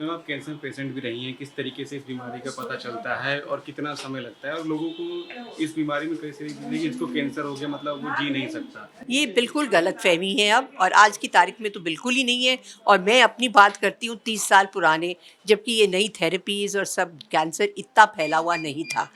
Ma'am आप cancer patient भी रही हैं, किस तरीके से इस बीमारी का पता चलता है और कितना समय लगता है और लोगों को इस बीमारी में कैसे कि इसको कैंसर हो गया मतलब वो जी नहीं सकता? ये बिल्कुल गलतफ़हमी है अब, और आज की तारीख में तो बिल्कुल ही नहीं है। और मैं अपनी बात करती हूँ 30 साल पुराने, जबकि ये नई थेरेपीज़ और सब, कैंसर इतना फैला हुआ नहीं था।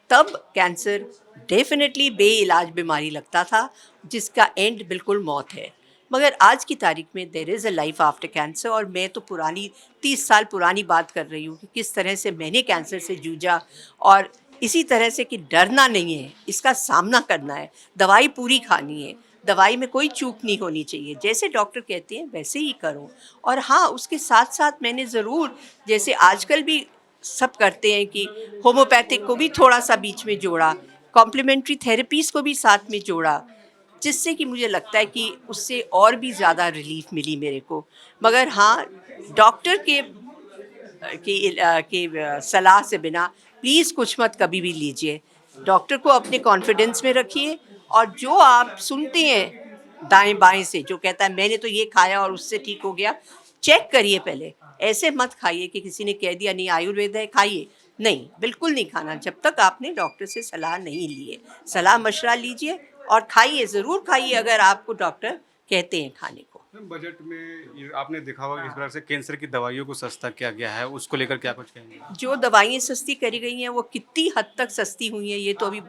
तब कैंसर डेफ़िनेटली बेइलाज बीमारी लगता था, जिसका एंड बिल्कुल मौत है। मगर आज की तारीख में there is a life after cancer, और मैं तो पुरानी 30 साल पुरानी बात कर रही हूँ कि किस तरह से मैंने कैंसर से जूझा, और इसी तरह से कि डरना नहीं है, इसका सामना करना है, दवाई पूरी खानी है। दवाई में कोई चूक नहीं होनी चाहिए, जैसे डॉक्टर कहते हैं वैसे ही करो। और हाँ, उसके साथ-साथ मैंने ज़रूर, जैसे आजकल भी सब करते हैं कि होम्योपैथिक को भी थोड़ा-सा बीच में जोड़ा, कॉम्प्लीमेंट्री थेरेपीज़ को भी साथ में जोड़ा, जिससे कि मुझे लगता है कि उससे और भी ज़्यादा रिलीफ़ मिली मेरे को। मगर हाँ, डॉक्टर के सलाह से बिना प्लीज़ कुछ मत कभी भी लीजिए। डॉक्टर को अपने कॉन्फिडेंस में रखिए, और जो आप सुनते हैं दाएँ-बाएँ से, जो कहता है मैंने तो ये खाया और उससे ठीक हो गया, चेक करिए पहले। ऐसे मत खाइए कि किसी ने कह दिया नहीं आयुर्वेद है खाइए। नहीं, बिल्कुल नहीं खाना जब तक आपने डॉक्टर से सलाह नहीं ली है। सलाह-मशवरा लीजिए और खाइए, ज़रूर खाइए अगर आपको डॉक्टर कहते हैं खाने को। मैम बजट में ये आपने देखा होगा किस प्रकार से कैंसर की दवाइयों को सस्ता किया गया है, उसको लेकर क्या कुछ कहेंगे? जो दवाइयाँ सस्ती करी गई हैं वो कितनी हद तक सस्ती हुई हैं ये तो अभी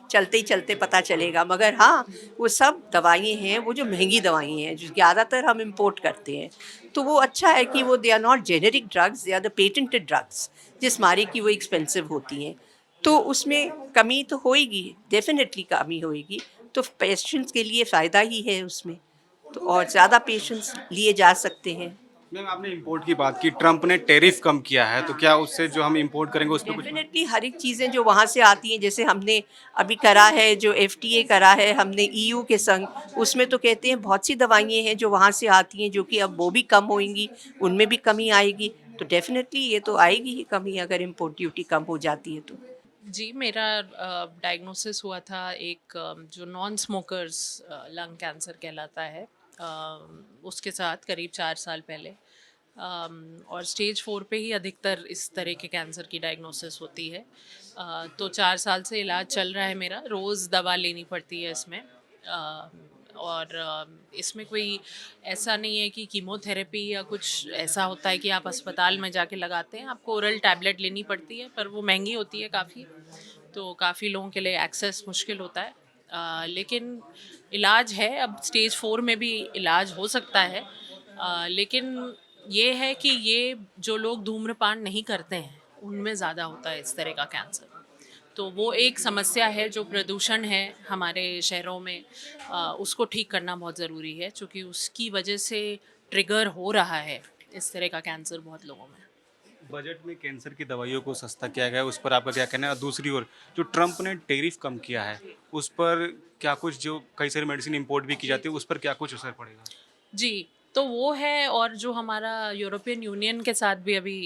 चलते ही चलते पता चलेगा। मगर हाँ, वो सब दवाइयाँ हैं वो जो महंगी दवाइयाँ हैं, जो ज़्यादातर हम इम्पोर्ट करते हैं। तो वो अच्छा है कि वो they are not generic drugs, they are the patented drugs, जिस मारे की वो एक्सपेंसिव होती हैं। तो उसमें कमी तो होएगी, डेफिनेटली कमी होएगी। तो पेशेंट्स के लिए फ़ायदा ही है उसमें, तो और ज़्यादा पेशेंट्स लिए जा सकते हैं। मैम आपने इम्पोर्ट की बात की, ट्रंप ने टैरिफ कम किया है, तो क्या उससे जो हम इम्पोर्ट करेंगे उस पे कुछ डेफ़िनेटली हर एक चीज़ें जो वहाँ से आती हैं, जैसे हमने अभी करा है, जो एफटीए करा है हमने ईयू के संग, उसमें तो कहते हैं बहुत सी दवाइयाँ हैं जो वहाँ से आती हैं, जो कि अब वो भी कम होएँगी, उनमें भी कमी आएगी। तो डेफ़िनेटली ये तो आएगी ही कमी, अगर इम्पोर्ट ड्यूटी कम हो जाती है तो। जी, मेरा डायग्नोसिस हुआ था एक जो नॉन स्मोकर्स लंग कैंसर कहलाता है, उसके साथ करीब 4 साल पहले। और स्टेज 4 पे ही अधिकतर इस तरह के कैंसर की डायग्नोसिस होती है। तो 4 साल से इलाज चल रहा है मेरा, रोज़ दवा लेनी पड़ती है इसमें। और इसमें कोई ऐसा नहीं है कि कीमोथेरेपी या कुछ ऐसा होता है कि आप अस्पताल में जाके लगाते हैं। आपको ओरल टैबलेट लेनी पड़ती है, पर वो महंगी होती है काफ़ी, तो काफ़ी लोगों के लिए एक्सेस मुश्किल होता है। लेकिन इलाज है, अब स्टेज 4 में भी इलाज हो सकता है। लेकिन ये है कि ये जो लोग धूम्रपान नहीं करते हैं, उनमें ज़्यादा होता है इस तरह का कैंसर। तो वो एक समस्या है, जो प्रदूषण है हमारे शहरों में, उसको ठीक करना बहुत ज़रूरी है, क्योंकि उसकी वजह से ट्रिगर हो रहा है इस तरह का कैंसर बहुत लोगों में। बजट में कैंसर की दवाइयों को सस्ता किया गया है, उस पर आपका क्या कहना है? और दूसरी ओर जो ट्रंप ने टैरिफ कम किया है, उस पर क्या कुछ जो कई सारी मेडिसिन इम्पोर्ट भी की जाती है, उस पर क्या कुछ असर पड़ेगा? जी, तो वो है, और जो हमारा यूरोपियन यूनियन के साथ भी अभी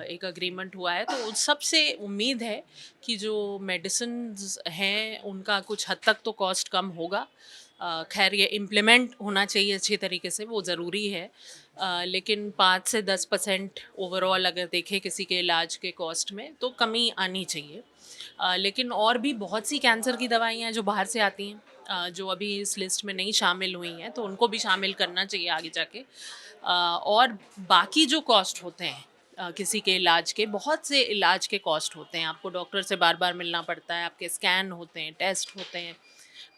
एक एग्रीमेंट हुआ है, तो उस सब से उम्मीद है कि जो मेडिसिन्स हैं उनका कुछ हद तक तो कॉस्ट कम होगा। खैर ये इम्प्लीमेंट होना चाहिए अच्छी तरीके से, वो ज़रूरी है। लेकिन 5 से 10% ओवरऑल अगर देखें किसी के इलाज के कॉस्ट में, तो कमी आनी चाहिए। लेकिन और भी बहुत सी कैंसर की दवाइयाँ हैं जो बाहर से आती हैं, जो अभी इस लिस्ट में नहीं शामिल हुई हैं, तो उनको भी शामिल करना चाहिए आगे जाके। और बाकी जो कॉस्ट होते हैं किसी के इलाज के, बहुत से इलाज के कॉस्ट होते हैं, आपको डॉक्टर से बार बार मिलना पड़ता है, आपके स्कैन होते हैं, टेस्ट होते हैं,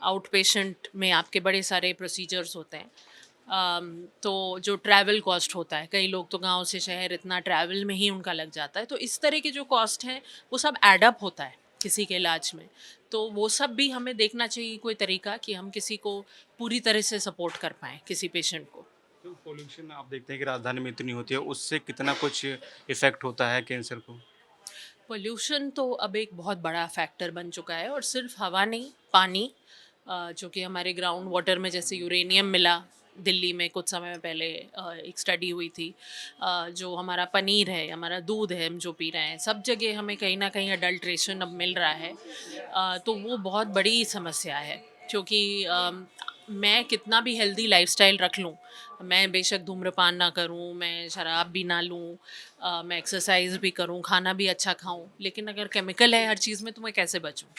आउट पेशेंट में आपके बड़े सारे प्रोसीजर्स होते हैं। तो जो ट्रैवल कॉस्ट होता है, कई लोग तो गांव से शहर इतना ट्रैवल में ही उनका लग जाता है, तो इस तरह के जो कॉस्ट हैं वो सब एड अप होता है किसी के इलाज में। तो वो सब भी हमें देखना चाहिए कोई तरीका, कि हम किसी को पूरी तरह से सपोर्ट कर पाएँ किसी पेशेंट को। तो पॉल्यूशन आप देखते हैं कि राजधानी में इतनी होती है, उससे कितना कुछ इफ़ेक्ट होता है कैंसर को? पोल्यूशन तो अब एक बहुत बड़ा फैक्टर बन चुका है, और सिर्फ हवा नहीं, पानी, जो कि हमारे ग्राउंड वाटर में जैसे यूरेनियम मिला दिल्ली में कुछ समय पहले, एक स्टडी हुई थी। जो हमारा पनीर है, हमारा दूध है, हम जो पी रहे हैं, सब जगह हमें कहीं ना कहीं अडल्ट्रेशन अब मिल रहा है। तो वो बहुत बड़ी समस्या है, क्योंकि मैं कितना भी हेल्दी लाइफस्टाइल रख लूँ, मैं बेशक धूम्रपान ना करूँ, मैं शराब भी ना लूँ, मैं एक्सरसाइज भी करूँ, खाना भी अच्छा खाऊँ, लेकिन अगर केमिकल है हर चीज़ में तो मैं कैसे बचूँ?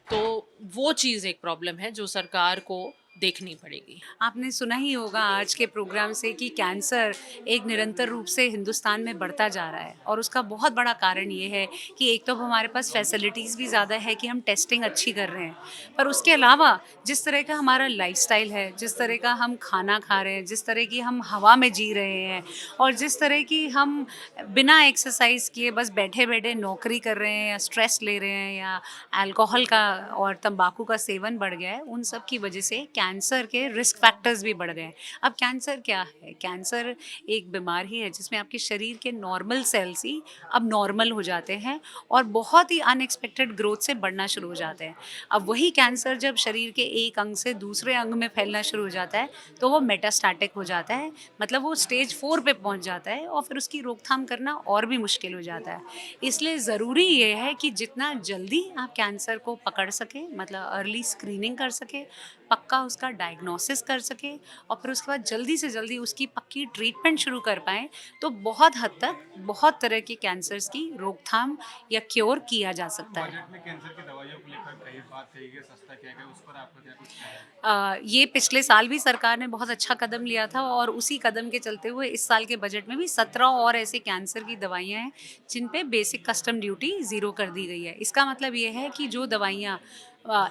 तो वो चीज़ एक प्रॉब्लम है जो सरकार को देखनी पड़ेगी। आपने सुना ही होगा आज के प्रोग्राम से कि कैंसर एक निरंतर रूप से हिंदुस्तान में बढ़ता जा रहा है और उसका बहुत बड़ा कारण ये है कि एक तो हमारे पास फैसिलिटीज़ भी ज़्यादा है कि हम टेस्टिंग अच्छी कर रहे हैं, पर उसके अलावा जिस तरह का हमारा लाइफस्टाइल है, जिस तरह का हम खाना खा रहे हैं, जिस तरह की हम हवा में जी रहे हैं और जिस तरह की हम बिना एक्सरसाइज किए बस बैठे बैठे नौकरी कर रहे हैं या स्ट्रेस ले रहे हैं या अल्कोहल का और तंबाकू का सेवन बढ़ गया है, उन सब की वजह से कैंसर के रिस्क फैक्टर्स भी बढ़ गए हैं। अब कैंसर क्या है? कैंसर एक बीमारी है जिसमें आपके शरीर के नॉर्मल सेल्स ही अब नॉर्मल हो जाते हैं और बहुत ही अनएक्सपेक्टेड ग्रोथ से बढ़ना शुरू हो जाते हैं। अब वही कैंसर जब शरीर के एक अंग से दूसरे अंग में फैलना शुरू हो जाता है तो वो मेटास्टैटिक हो जाता है, मतलब वो स्टेज 4 पे पहुंच जाता है और फिर उसकी रोकथाम करना और भी मुश्किल हो जाता है। इसलिए ज़रूरी ये है कि जितना जल्दी आप कैंसर को पकड़ सकें, मतलब अर्ली स्क्रीनिंग कर सकें, पक्का उसका डायग्नोसिस कर सकें और फिर उसके बाद जल्दी से जल्दी उसकी पक्की ट्रीटमेंट शुरू कर पाएँ, तो बहुत हद तक बहुत तरह के कैंसर्स की रोकथाम या क्योर किया जा सकता है। बजट में कैंसर की दवाइयों को लेकर कई बात कही गई, सस्ता किया गया, उस पर आपका क्या कुछ कहना है? ये पिछले साल भी सरकार ने बहुत अच्छा कदम लिया था और उसी कदम के चलते हुए इस साल के बजट में भी 17 और ऐसे कैंसर की दवाइयाँ हैं जिन पे बेसिक कस्टम ड्यूटी ज़ीरो कर दी गई है। इसका मतलब ये है कि जो दवाइयाँ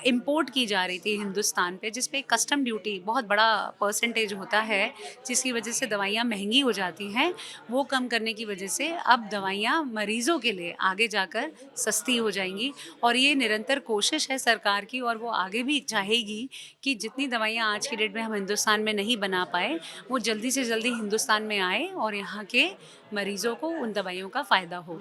इंपोर्ट की जा रही थी हिंदुस्तान पे, जिस पे कस्टम ड्यूटी बहुत बड़ा परसेंटेज होता है, जिसकी वजह से दवाइयाँ महंगी हो जाती हैं, वो कम करने की वजह से अब दवाइयाँ मरीज़ों के लिए आगे जाकर सस्ती हो जाएंगी और ये निरंतर कोशिश है सरकार की और वो आगे भी चाहेगी कि जितनी दवाइयाँ आज की डेट में हम हिंदुस्तान में नहीं बना पाए, वो जल्दी से जल्दी हिंदुस्तान में आए और यहाँ के मरीज़ों को उन दवाइयों का फ़ायदा हो।